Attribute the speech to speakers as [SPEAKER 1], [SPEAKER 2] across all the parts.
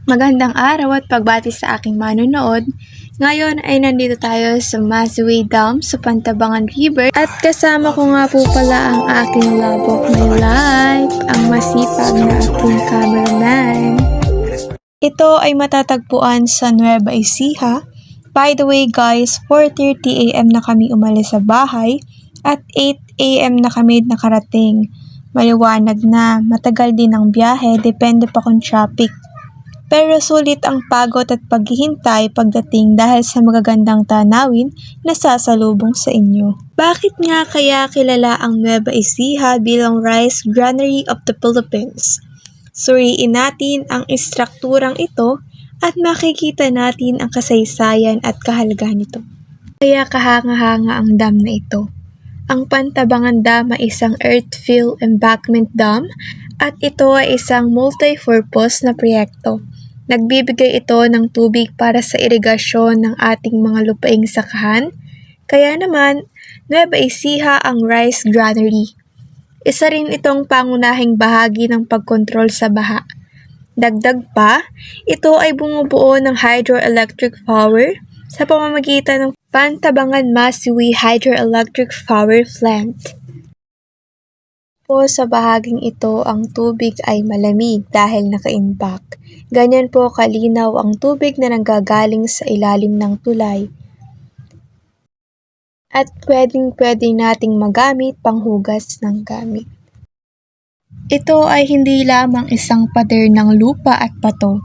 [SPEAKER 1] Magandang araw at pagbati sa aking manonood. Ngayon ay nandito tayo sa Masiway Dam sa Pantabangan River at kasama ko nga po pala ang aking love of my life, ang masipag na aking cameraman. Ito ay matatagpuan sa Nueva Ecija. By the way guys, 4:30 AM na kami umalis sa bahay at 8 AM na kami nakarating. Maliwanag na, matagal din ang biyahe, depende pa kung traffic. Pero sulit ang pagod at paghihintay pagdating dahil sa magagandang tanawin na sasalubong sa inyo. Bakit nga kaya kilala ang Nueva Ecija bilang Rice Granary of the Philippines? Suriin natin ang istrukturang ito at makikita natin ang kasaysayan at kahalagahan nito. Kaya kahanga-hanga ang dam na ito. Ang Pantabangan Dam ay isang earth-fill embankment dam at ito ay isang multi-purpose na proyekto. Nagbibigay ito ng tubig para sa irigasyon ng ating mga lupaing sakahan. Kaya naman, Nueva Ecija ang rice granary. Isa rin itong pangunahing bahagi ng pagkontrol sa baha. Dagdag pa, ito ay bumubuo ng hydroelectric power sa pamamagitan ng Pantabangan Masiway Hydroelectric Power Plant. Po sa bahaging ito, ang tubig ay malamig dahil naka-impact. Ganyan po kalinaw ang tubig na nanggagaling sa ilalim ng tulay. At pwedeng-pwede nating magamit panghugas ng gamit. Ito ay hindi lamang isang pader ng lupa at bato.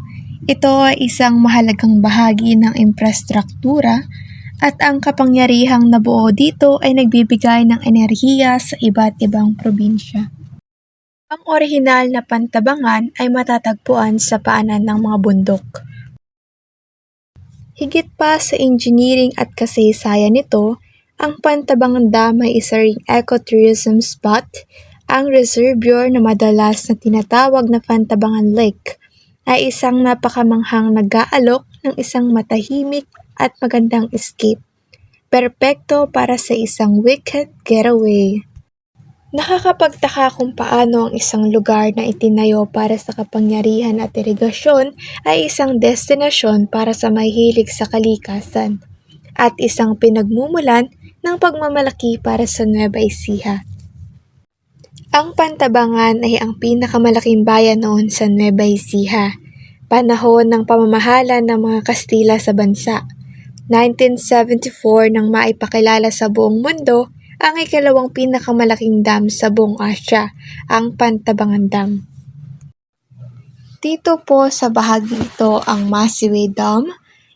[SPEAKER 1] Ito ay isang mahalagang bahagi ng infrastruktura at ang kapangyarihang nabuo dito ay nagbibigay ng enerhiya sa iba't ibang probinsya. Ang orihinal na Pantabangan ay matatagpuan sa paanan ng mga bundok. Higit pa sa engineering at kasaysayan nito, ang Pantabangan Dam ay isa ring ecotourism spot. Ang reservoir na madalas na tinatawag na Pantabangan Lake ay isang napakamanghang nag-aalok ng isang matahimik at magandang escape. Perpekto para sa isang weekend getaway. Nakakapagtaka kung paano ang isang lugar na itinayo para sa kapangyarihan at irigasyon ay isang destinasyon para sa mahilig sa kalikasan at isang pinagmumulan ng pagmamalaki para sa Nueva Ecija. Ang Pantabangan ay ang pinakamalaking bayan noon sa Nueva Ecija, panahon ng pamamahala ng mga Kastila sa bansa. 1974 nang maipakilala sa buong mundo ang ikalawang pinakamalaking dam sa buong Asya, ang Pantabangan Dam. Dito po sa bahagi ito ang Masiway Dam.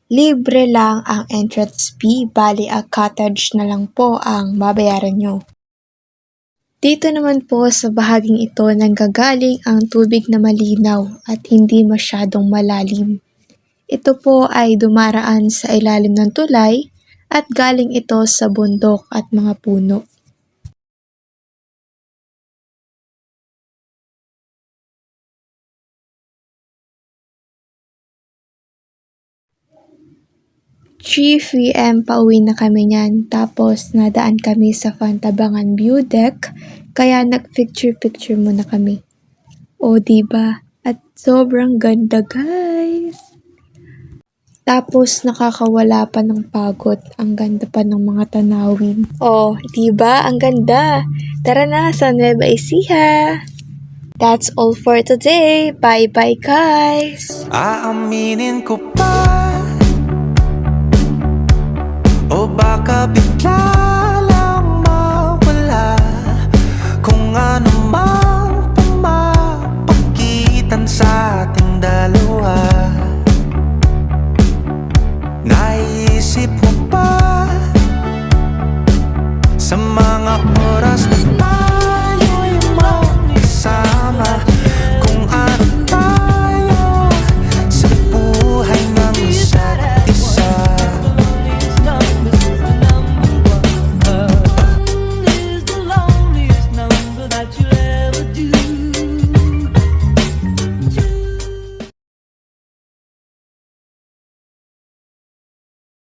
[SPEAKER 1] Libre lang ang entrance fee, bali a cottage na lang po ang babayaran nyo. Dito naman po sa bahaging ito nanggagaling ang tubig na malinaw at hindi masyadong malalim. Ito po ay dumaraan sa ilalim ng tulay at galing ito sa bundok at mga puno. PM pauwi na kami niyan, tapos nadaan kami sa Pantabangan View Deck, kaya nag-picture-picture muna kami. O diba? At sobrang ganda guys! Tapos nakakawala pa ng pagod, ang ganda pa ng mga tanawin. Oh, diba? Ang ganda! Tara na sa Nueva Ecija! That's all for today. Bye-bye guys!
[SPEAKER 2] Aaminin ko pa o baka bigla lang mawala kung ano mang pumapagitan sa ating dalawa.